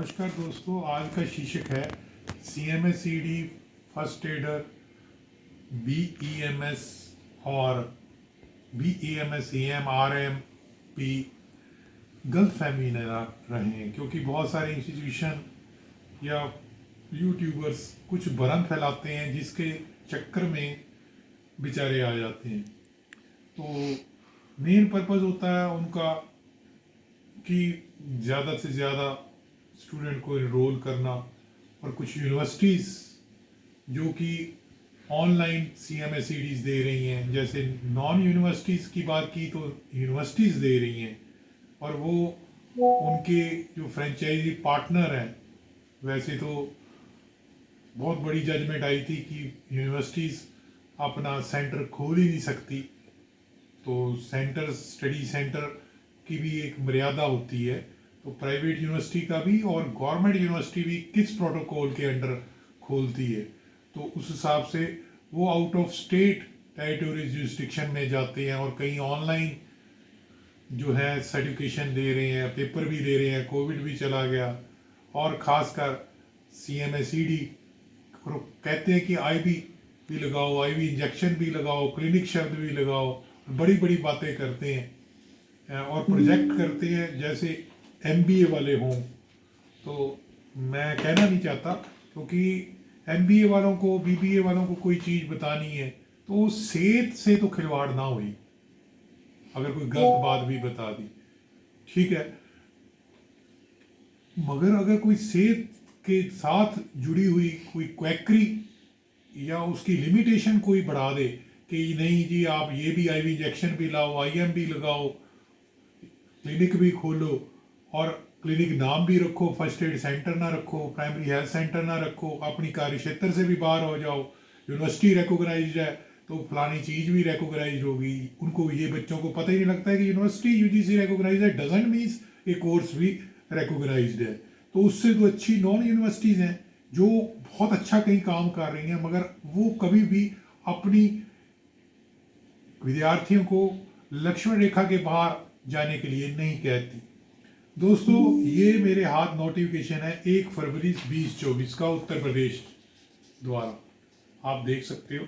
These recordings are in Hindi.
नमस्कार दोस्तों, आज का शीर्षक है CMSED फर्स्ट एडर BEMS और BEMS EM RMP गलत फहमी न रहें, क्योंकि बहुत सारे इंस्टीट्यूशन या यूट्यूबर्स कुछ भ्रम फैलाते हैं जिसके चक्कर में बेचारे आ जाते हैं। तो मेन पर्पज़ होता है उनका कि ज़्यादा से ज़्यादा स्टूडेंट को इनरोल करना, और कुछ यूनिवर्सिटीज़ जो कि ऑनलाइन CMSEDs दे रही हैं, जैसे नॉन यूनिवर्सिटीज़ की बात की तो यूनिवर्सिटीज़ दे रही हैं, और वो उनके जो फ्रेंचाइजी पार्टनर हैं, वैसे तो बहुत बड़ी जजमेंट आई थी कि यूनिवर्सिटीज़ अपना सेंटर खोल ही नहीं सकती, तो सेंटर स्टडी सेंटर की भी एक मर्यादा होती है। तो प्राइवेट यूनिवर्सिटी का भी और गवर्नमेंट यूनिवर्सिटी भी किस प्रोटोकॉल के अंडर खोलती है, तो उस हिसाब से वो out of state territory jurisdiction में जाते हैं, और कहीं ऑनलाइन जो है सर्टिफिकेशन दे रहे हैं, पेपर भी दे रहे हैं। कोविड भी चला गया, और ख़ासकर CMSED कहते हैं कि IV भी लगाओ, IV इंजेक्शन भी लगाओ, क्लिनिक शब्द भी लगाओ, बड़ी बड़ी बातें करते हैं और प्रोजेक्ट करते हैं जैसे MBA वाले हों। तो मैं कहना नहीं चाहता, क्योंकि MBA वालों को, BBA वालों को कोई चीज़ बतानी है तो सेहत से तो खिलवाड़ ना हुई, अगर कोई गलत बात भी बता दी ठीक है, मगर अगर कोई सेहत के साथ जुड़ी हुई कोई क्वैकरी या उसकी लिमिटेशन कोई बढ़ा दे कि नहीं जी आप ये भी IV इंजेक्शन भी लाओ, IM भी लगाओ, क्लिनिक भी खोलो, और क्लिनिक नाम भी रखो, फर्स्ट एड सेंटर ना रखो, प्राइमरी हेल्थ सेंटर ना रखो, अपनी कार्य क्षेत्र से भी बाहर हो जाओ, यूनिवर्सिटी रिकॉग्नाइज्ड है तो फलानी चीज़ भी रिकॉग्नाइज्ड होगी। उनको ये बच्चों को पता ही नहीं लगता है कि यूनिवर्सिटी UGC रिकॉग्नाइज्ड है डजंट मीन्स ए कोर्स भी रिकॉग्नाइज्ड है। तो उससे तो अच्छी नॉन यूनिवर्सिटीज़ हैं जो बहुत अच्छा कहीं काम कर रही हैं, मगर वो कभी भी अपनी विद्यार्थियों को लक्ष्मण रेखा के बाहर जाने के लिए नहीं कहती। दोस्तों, ये मेरे हाथ नोटिफिकेशन है 1 फरवरी 2024 का उत्तर प्रदेश द्वारा, आप देख सकते हो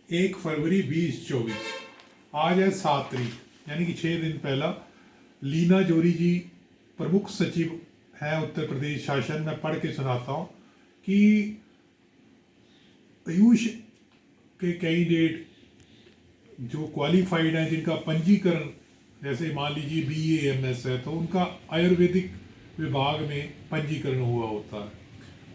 1 फरवरी 2024। आज है 7 तारीख, यानी कि 6 दिन पहला। लीना जोरी जी प्रमुख सचिव हैं उत्तर प्रदेश शासन। मैं पढ़ के सुनाता हूँ कि आयुष के कैंडिडेट जो क्वालिफाइड हैं, जिनका पंजीकरण जैसे मान लीजिए BAMS है तो उनका आयुर्वेदिक विभाग में पंजीकरण हुआ होता है,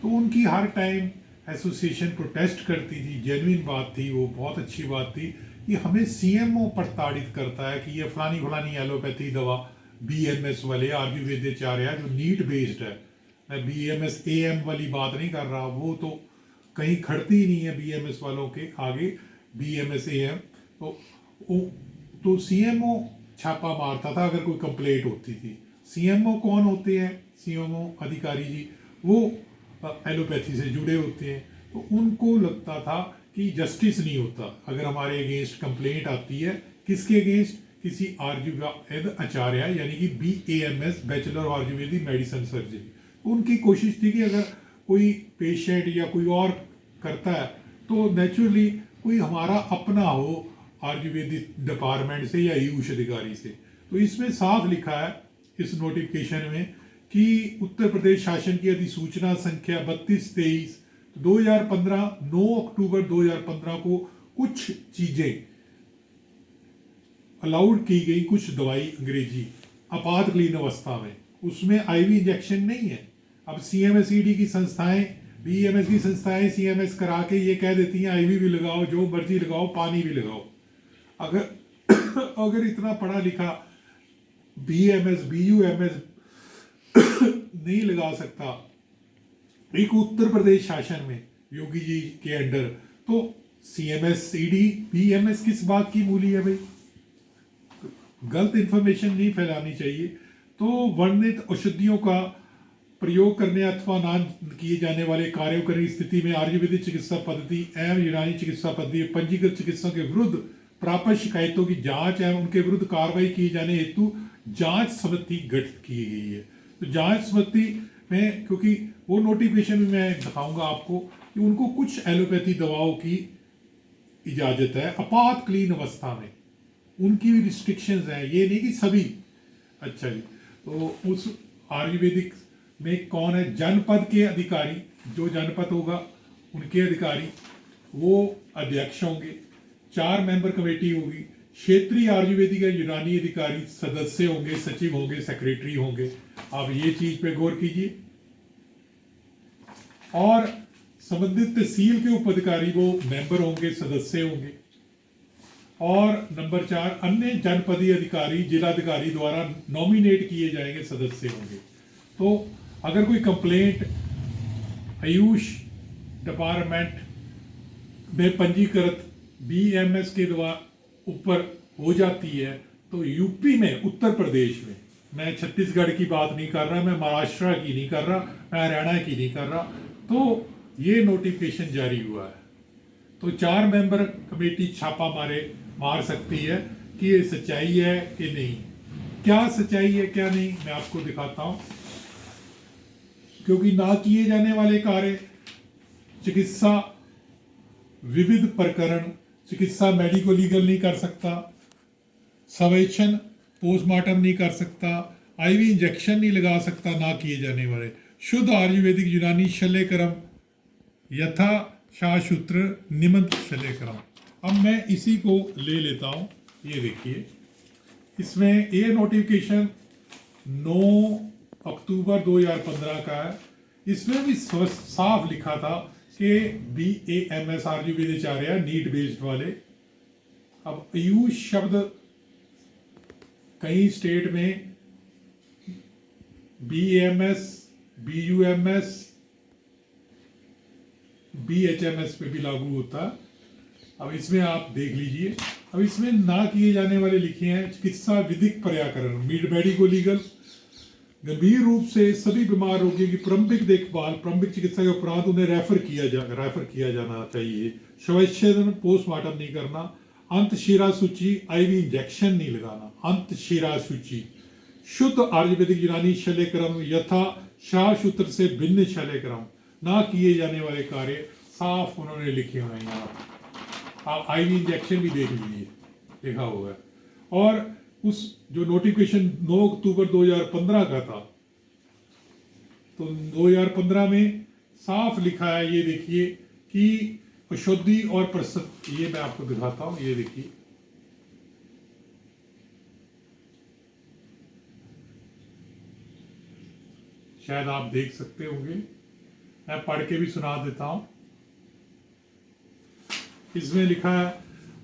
तो उनकी हर टाइम एसोसिएशन प्रोटेस्ट करती थी। जेन्युइन बात थी, वो बहुत अच्छी बात थी कि हमें CMO प्रताड़ित करता है कि ये फलानी फलानी एलोपैथी दवा BMS वाले आयुर्वेदाचार्य जो नीट बेस्ड है, मैं BMS AM वाली बात नहीं कर रहा, वो तो कहीं खड़ती ही नहीं है BMS वालों के आगे, BMS AM। तो CMO छापा मारता था अगर कोई कंप्लेंट होती थी। CMO कौन होते हैं? CMO अधिकारी जी वो एलोपैथी से जुड़े होते हैं, तो उनको लगता था कि जस्टिस नहीं होता अगर हमारे अगेंस्ट कंप्लेंट आती है। किसके अगेंस्ट? किसी आयुर्वेद आचार्य यानी कि BAMS bachelor Ayurvedic medicine surgery. तो उनकी कोशिश थी कि अगर कोई पेशेंट या कोई और करता है तो नेचुरली कोई हमारा अपना हो आयुर्वेदिक डिपार्टमेंट से या आयुष अधिकारी से। तो इसमें साफ लिखा है इस नोटिफिकेशन में कि उत्तर प्रदेश शासन की अधिसूचना संख्या 3223 2015 9 अक्टूबर 2015 को कुछ चीजें अलाउड की गई, कुछ दवाई अंग्रेजी आपातकालीन अवस्था में, उसमें IV इंजेक्शन नहीं है। अब CMSED की संस्थाएं, BMS की संस्थाएं CMS करा के ये कह देती हैं IV भी लगाओ, जो मर्जी लगाओ, पानी भी लगाओ। अगर इतना पढ़ा लिखा BMS BUMS नहीं लगा सकता एक उत्तर प्रदेश शासन में योगी जी के अंडर, तो CMSED BMS किस बात की मूली है भाई? गलत इंफॉर्मेशन नहीं फैलानी चाहिए। तो वर्णित औषधियों का प्रयोग करने अथवा ना किए जाने वाले कार्यों करने की स्थिति में आयुर्वेदिक चिकित्सा पद्धति एवं यूनानी चिकित्सा पद्धति पंजीकृत चिकित्सकों के विरुद्ध प्राप्त शिकायतों की जांच एवं उनके विरुद्ध कार्रवाई किए जाने हेतु जांच समिति गठित की गई है। तो जांच संबंधी में, क्योंकि वो नोटिफिकेशन भी मैं दिखाऊंगा आपको कि उनको कुछ एलोपैथी दवाओं की इजाज़त है आपातकालीन अवस्था में, उनकी भी रिस्ट्रिक्शंस हैं, ये नहीं कि सभी। अच्छा जी, तो उस आयुर्वेदिक में कौन है, जनपद के अधिकारी, जो जनपद होगा उनके अधिकारी वो अध्यक्ष होंगे, 4 मेंबर कमेटी होगी, क्षेत्रीय आयुर्वेदिक या यूनानी अधिकारी सदस्य होंगे, सचिव होंगे, सेक्रेटरी होंगे। आप ये चीज पे गौर कीजिए। और संबंधित तहसील के उप अधिकारी वो मेंबर होंगे, सदस्य होंगे। और नंबर 4, अन्य जनपदीय अधिकारी जिलाधिकारी द्वारा नॉमिनेट किए जाएंगे, सदस्य होंगे। तो अगर कोई कंप्लेंट आयुष डिपार्टमेंट में पंजीकृत बीएमएस के द्वारा ऊपर हो जाती है, तो यूपी में, उत्तर प्रदेश में, मैं छत्तीसगढ़ की बात नहीं कर रहा, मैं महाराष्ट्र की नहीं कर रहा, मैं हरियाणा की नहीं कर रहा, तो ये नोटिफिकेशन जारी हुआ है। तो 4 मेंबर कमेटी छापा मार सकती है कि ये सच्चाई है कि नहीं। क्या सच्चाई है क्या नहीं मैं आपको दिखाता हूं। क्योंकि ना किए जाने वाले कार्य, चिकित्सा विविध प्रकरण, चिकित्सा मेडिको लीगल नहीं कर सकता, सर्वेक्षण पोस्टमार्टम नहीं कर सकता, आईवी इंजेक्शन नहीं लगा सकता, ना किए जाने वाले शुद्ध आयुर्वेदिक यूनानी शल्यक्रम यथा शासूत्र निमंत शल्यक्रम। अब मैं इसी को ले लेता हूं, ये देखिए, इसमें ये नोटिफिकेशन 9 अक्टूबर 2015 का है। इसमें भी साफ लिखा था कि BAMS आयुर्वेदाचार्य नीट बेस्ड वाले। अब आयुष शब्द कई स्टेट में BAMS, BUMS, BHMS पे भी लागू होता है। अब इसमें आप देख लीजिए, अब इसमें ना किए जाने वाले लिखे हैं चिकित्सा विधिक पर्याकरण मेडिको लीगल, गंभीर रूप से सभी बीमार रोगियों की प्रारंभिक देखभाल, प्रारंभिक चिकित्सा के उपरांत उन्हें रेफर किया जाना चाहिए, शवच्छेदन पोस्टमार्टम नहीं करना, अंत शिरा सूची आईवी इंजेक्शन नहीं लगाना, अंत शिरा सूची, शुद्ध आयुर्वेदिक यूनानी शल्यक्रम यथा शासूत्र से भिन्न शल्यक्रम, ना किए जाने वाले कार्य साफ उन्होंने लिखे हुए हैं यहाँ। आप आईवी इंजेक्शन भी देख लीजिए, लिखा हुआ है। और उस जो नोटिफिकेशन 9 अक्टूबर 2015 का था, तो 2015 में साफ लिखा है, ये देखिए कि औषधि और प्रस्तुत, ये मैं आपको दिखाता हूं, ये देखिए, शायद आप देख सकते होंगे, मैं पढ़ के भी सुना देता हूं। इसमें लिखा है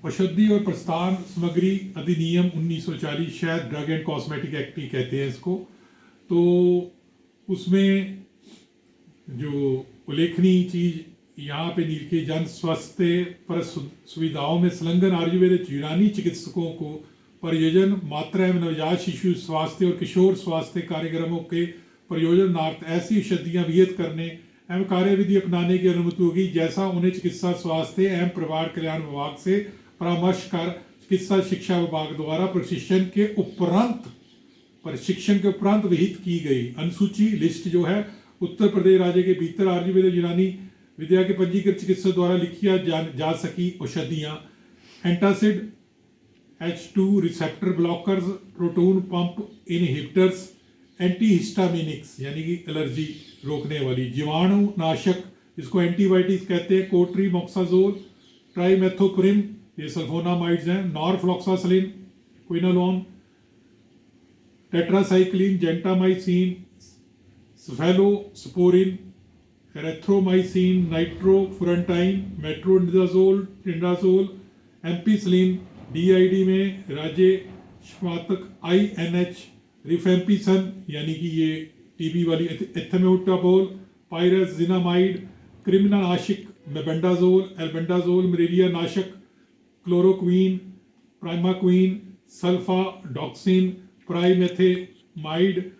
औषधि और प्रस्थान सामग्री अधिनियम 1940, शायद ड्रग एंड कॉस्मेटिक एक्ट ही कहते हैं इसको। तो उसमें जो उल्लेखनीय चीज यहाँ पे लिखी, जन स्वास्थ्य पर सुविधाओं में संलग्न आयुर्वेद यूनानी चिकित्सकों को प्रयोजन मात्रा एवं नवजात शिशु स्वास्थ्य और किशोर स्वास्थ्य कार्यक्रमों के प्रयोजनार्थ ऐसी औषधियाँ विहित करने एवं कार्यविधि अपनाने की अनुमति होगी जैसा उन्हें चिकित्सा स्वास्थ्य एवं परिवार कल्याण विभाग से परामर्श कर चिकित्सा शिक्षा विभाग द्वारा प्रशिक्षण के उपरांत विहित की गई अनुसूची लिस्ट जो है उत्तर प्रदेश राज्य के भीतर आयुर्वेद यूनानी विद्या के पंजीकृत चिकित्सक द्वारा लिखी जा सकी औषधियाँ, antacid, H2 receptor blockers, proton pump inhibitors, antihistaminics यानी कि एलर्जी रोकने वाली, जीवाणु नाशक जिसको एंटीबायोटिक्स कहते हैं, कोट्री मोक्साजोल, ट्राइमेथोप्रिम, ये सल्फोनामाइड्स हैं, norfloxacin, quinolone, tetracycline, gentamicin, cephalosporin, erythromycin, nitrofurantoin, metronidazole, tinidazole, ampicillin, DID में राज्य INH, रिफेम्पिसन यानी कि ये टीबी वाली, एथेमेटाबोल, पायराजिनामाइड, क्रिमिनाशिक, मेबेंडाजोल, एल्बेंडाजोल, मलेरिया नाशक, क्लोरोक्वीन, प्राइमाक्वीन, सल्फाडॉक्सिन, प्राइमेथेमाइड,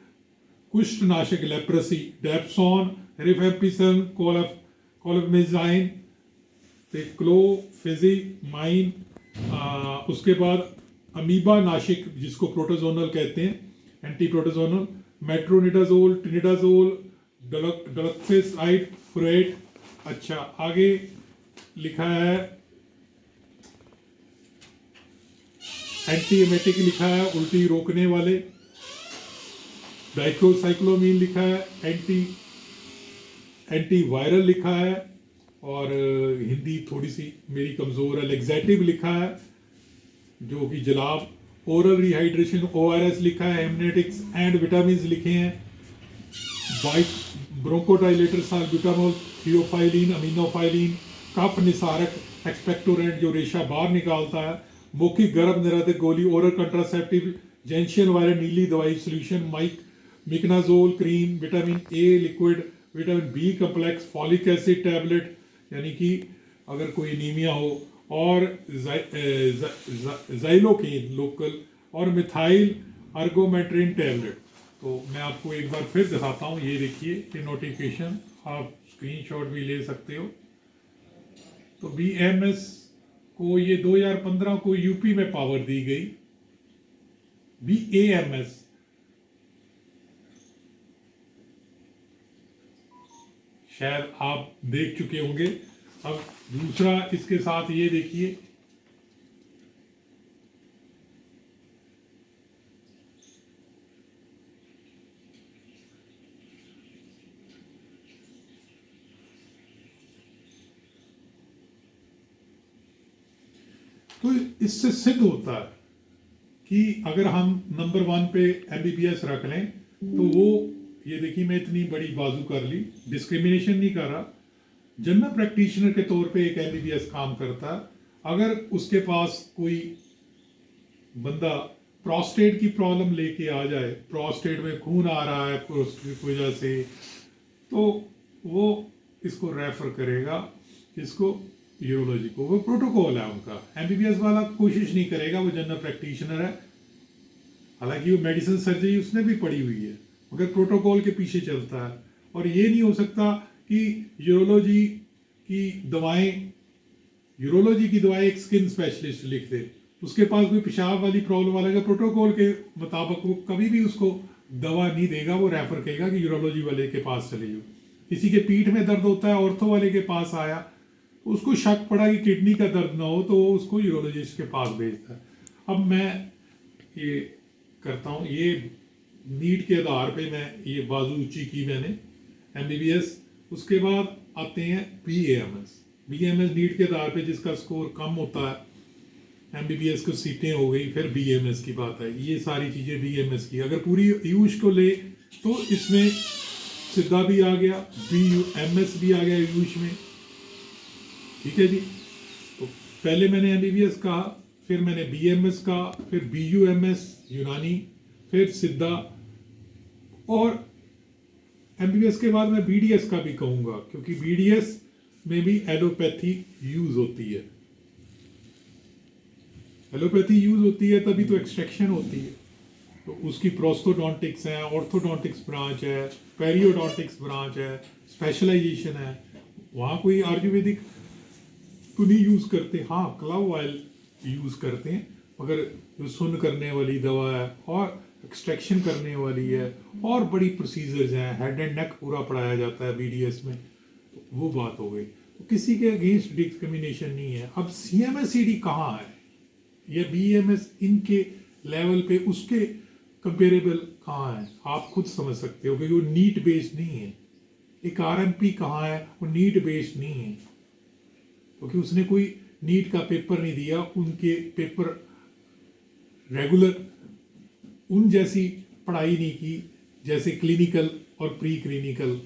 कुष्ठ नाशक, लेप्रेसी, डेप्सोन, रिफेम्पिसन, कोलमेजाइन, क्लोफेजिमाइन, उसके बाद अमीबा नाशिक जिसको प्रोटोजोनल कहते हैं, एंटी प्रोटोजोनल, मेट्रोनिडाजोल, ट्रिनिडाजोल, डॉक्सेसाइड, फुरेट। अच्छा, आगे लिखा है एंटीएमेटिक लिखा है, उल्टी रोकने वाले। डाइक्लोसाइक्लोमीन लिखा है, एंटीवायरल लिखा है। और हिंदी थोड़ी सी मेरी कमज़ोर है। लेग्जेटिव लिखा है जो कि जलाब। ओरल रिहाइड्रेशन ORS लिखा है। हेमनेटिक्स एंड विटामिन लिखे हैं। Bronchodilator salbutamol, theophylline, aminophylline. कफ निसारक एक्सपेक्टोरेंट जो रेशा बाहर निकालता है। मौखिक गर्भ निरोधक गोली, ओरल कंट्रासेप्टिव, जेंशियन वायरस नीली दवाई solution, miconazole cream, vitamin A liquid, vitamin B complex, folic acid tablet यानी कि अगर कोई एनीमिया हो, और जाइलोकेन लोकल, और मिथाइल अर्गोमेट्रिन टैबलेट। तो मैं आपको एक बार फिर दिखाता हूँ। ये देखिए ये नोटिफिकेशन, आप स्क्रीनशॉट भी ले सकते हो। तो BMS को ये 2015 को यूपी में पावर दी गई। BAMS शायद आप देख चुके होंगे। अब दूसरा इसके साथ ये देखिए, तो इससे सिद्ध होता है कि अगर हम नंबर 1 पे MBBS रख लें तो वो, ये देखिए मैं इतनी बड़ी बाजू कर ली, डिस्क्रिमिनेशन नहीं कर रहा। जनरल प्रैक्टिशनर के तौर पे एक MBBS काम करता है। अगर उसके पास कोई बंदा प्रोस्टेट की प्रॉब्लम लेके आ जाए, प्रोस्टेट में खून आ रहा है प्रोस्टेट की वजह से, तो वो इसको रेफर करेगा, इसको यूरोलॉजी को। वो प्रोटोकॉल है उनका। MBBS वाला कोशिश नहीं करेगा, वो जनरल प्रैक्टिशनर है, हालांकि वो मेडिसिन सर्जरी उसने भी पढ़ी हुई है, मगर प्रोटोकॉल के पीछे चलता है। और ये नहीं हो सकता कि यूरोलॉजी की दवाएं एक स्किन स्पेशलिस्ट लिख दे, उसके पास कोई पेशाब वाली प्रॉब्लम वाला है, प्रोटोकॉल के मुताबिक वो कभी भी उसको दवा नहीं देगा, वो रेफर करेगा कि यूरोलॉजी वाले के पास चले जाओ। किसी के पीठ में दर्द होता है, ऑर्थो वाले के पास आया, उसको शक पड़ा कि किडनी का दर्द ना हो, तो वो उसको यूरोलॉजिस्ट के पास भेजता है। अब मैं ये करता हूँ, ये नीट के आधार पे मैं ये बाजू ऊंची की मैंने MBBS। उसके बाद आते हैं BAMS नीट के आधार पे जिसका स्कोर कम होता है, MBBS को सीटें हो गई, फिर BMS की बात है। ये सारी चीज़ें BMS की। अगर पूरी आयुष को ले तो इसमें सिद्धा भी आ गया, BUMS भी आ गया आयुष में, ठीक है जी। तो पहले मैंने MBBS कहा, फिर मैंने BMS कहा, फिर BUMS यूनानी, फिर सिद्धा, और MBBS के बाद मैं BDS का भी कहूँगा, क्योंकि BDS में भी एलोपैथी यूज होती है। एलोपैथी यूज होती है तभी तो एक्सट्रैक्शन होती है। तो उसकी प्रोस्थोडोंटिक्स है, ऑर्थोडोंटिक्स ब्रांच है, पेरियोडोंटिक्स ब्रांच है, स्पेशलाइजेशन है। वहाँ कोई आयुर्वेदिक तो नहीं यूज़ करते, हाँ क्लव ऑयल यूज़ करते हैं, मगर जो सुन्न करने वाली दवा है और एक्सट्रैक्शन करने वाली है, और बड़ी प्रोसीजर्स हैं, हेड एंड नेक पूरा पढ़ाया जाता है BDS में, तो वो बात हो गई। तो किसी के अगेंस्ट डिस्क्रिमिनेशन नहीं है। अब CMSCD कहाँ है, या BMS इनके लेवल पे उसके कंपेरेबल कहाँ है, आप खुद समझ सकते हो, क्योंकि वो नीट बेस्ड नहीं है। एक RMP कहाँ है, वो नीट बेस्ड नहीं है, क्योंकि उसने कोई नीट का पेपर नहीं दिया। उनके पेपर रेगुलर उन जैसी पढ़ाई नहीं की, जैसे क्लिनिकल और प्री क्लिनिकल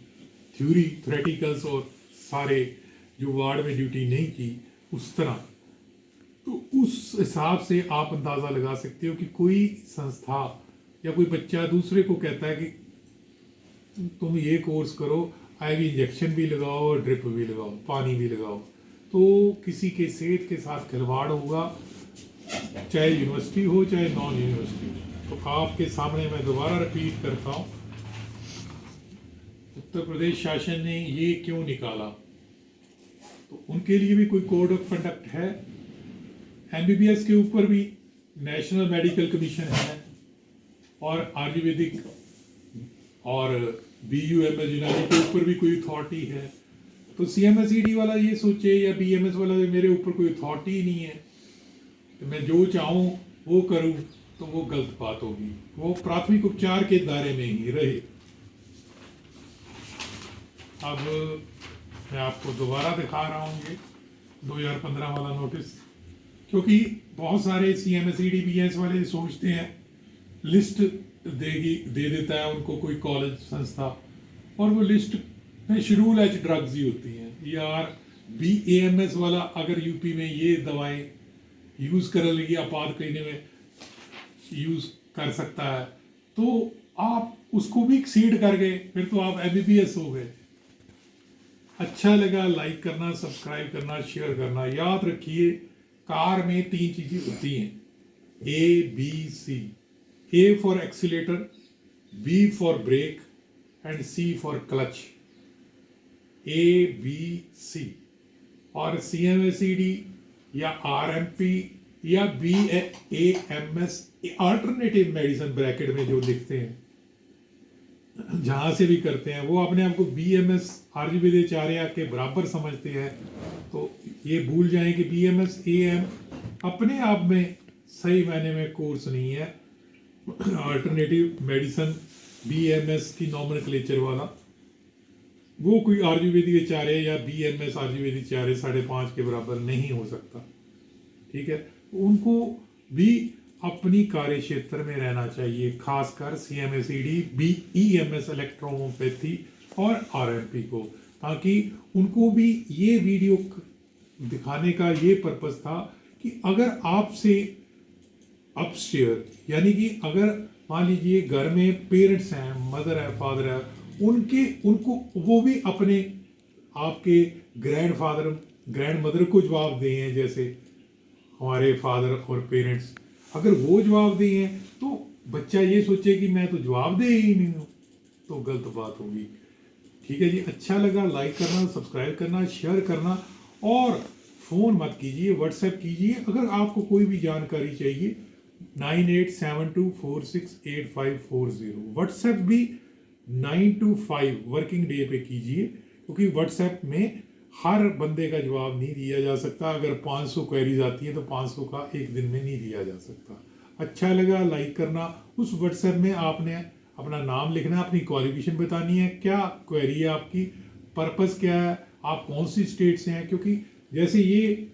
थ्योरी, थ्योरेटिकल्स और सारे जो वार्ड में ड्यूटी नहीं की उस तरह। तो उस हिसाब से आप अंदाज़ा लगा सकते हो कि कोई संस्था या कोई बच्चा दूसरे को कहता है कि तुम ये कोर्स करो, IV इंजेक्शन भी लगाओ, ड्रिप भी लगाओ, पानी भी लगाओ, तो किसी के सेहत के साथ खिलवाड़ होगा, चाहे यूनिवर्सिटी हो चाहे नॉन यूनिवर्सिटी हो। तो आपके सामने मैं दोबारा रिपीट करता हूँ, उत्तर प्रदेश शासन ने ये क्यों निकाला, तो उनके लिए भी कोई कोड ऑफ कंडक्ट है। MBBS के ऊपर भी नेशनल मेडिकल कमीशन है, और आयुर्वेदिक और BUMS यूनानी के ऊपर भी कोई अथॉरिटी है, तो CMSED वाला ये सोचे या BMS वाला मेरे ऊपर कोई अथॉरिटी ही नहीं है, तो मैं जो चाहूँ वो करूँ, तो वो गलत बात होगी। वो प्राथमिक उपचार के दायरे में ही रहे। अब मैं आपको दोबारा दिखा रहा हूँ ये 2015 वाला नोटिस, क्योंकि बहुत सारे CMSED BS वाले सोचते हैं लिस्ट दे देता है उनको कोई कॉलेज संस्था, और वो लिस्ट में शेड्यूल एच ड्रग्स ही होती हैं। यार BAMS वाला अगर यूपी में ये दवाएं यूज़ कर लगी, आपातकालीन में यूज़ कर सकता है, तो आप उसको भी एक्सीड कर गए, फिर तो आप MBBS हो गए। अच्छा लगा लाइक करना, सब्सक्राइब करना, शेयर करना। याद रखिए कार में 3 चीज़ें होती हैं, ABC। A for accelerator, B for brake and C for clutch. ABC। और CMSED या RMP या BAMS अल्टरनेटिव मेडिसिन ब्रैकेट में जो लिखते हैं, जहाँ से भी करते हैं, वो अपने आप को BMS आर्युवेदाचार्य के बराबर समझते हैं, तो ये भूल जाएं कि BMS AM अपने आप में सही मायने में कोर्स नहीं है। अल्टरनेटिव मेडिसिन BMS की नॉमेनक्लेचर वाला, वो कोई आयुर्वेदिक आचार्य या BMS आयुर्वेदिक आचार्य 5.5 के बराबर नहीं हो सकता। ठीक है, उनको भी अपनी कार्य क्षेत्र में रहना चाहिए, खासकर CMSED BEMS इलेक्ट्रोहोम्योपैथी और RMP को, ताकि उनको भी ये वीडियो दिखाने का ये पर्पस था कि अगर आपसे अपस्टेयर, यानी कि अगर मान लीजिए घर में पेरेंट्स हैं, मदर है, फादर है, उनको वो भी अपने आपके ग्रैंडफादर ग्रैंड मदर को जवाब दें हैं, जैसे हमारे फादर और पेरेंट्स अगर वो जवाब दें हैं, तो बच्चा ये सोचे कि मैं तो जवाब दे ही नहीं हूँ, तो गलत बात होगी। ठीक है जी, अच्छा लगा लाइक करना, सब्सक्राइब करना, शेयर करना, और फ़ोन मत कीजिए, व्हाट्सएप कीजिए अगर आपको कोई भी जानकारी चाहिए। 9872468540 व्हाट्सएप भी 9 to 5 वर्किंग डे पे कीजिए, क्योंकि व्हाट्सएप में हर बंदे का जवाब नहीं दिया जा सकता। अगर 500 क्वेरीज आती है तो 500 का एक दिन में नहीं दिया जा सकता। अच्छा लगा लाइक करना। उस व्हाट्सएप में आपने अपना नाम लिखना, अपनी क्वालिफिकेशन बतानी है, क्या क्वेरी है आपकी, पर्पस क्या है, आप कौन सी स्टेट से हैं, क्योंकि जैसे ये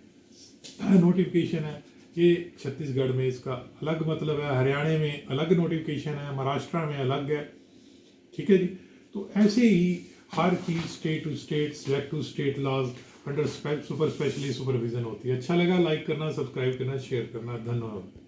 नोटिफिकेशन है, ये छत्तीसगढ़ में इसका अलग मतलब है, हरियाणा में अलग नोटिफिकेशन है, महाराष्ट्र में अलग है। ठीक है जी, तो ऐसे ही हर चीज़ state to state, select to state laws under super specially supervision होती है। अच्छा लगा लाइक करना, सब्सक्राइब करना, शेयर करना। धन्यवाद।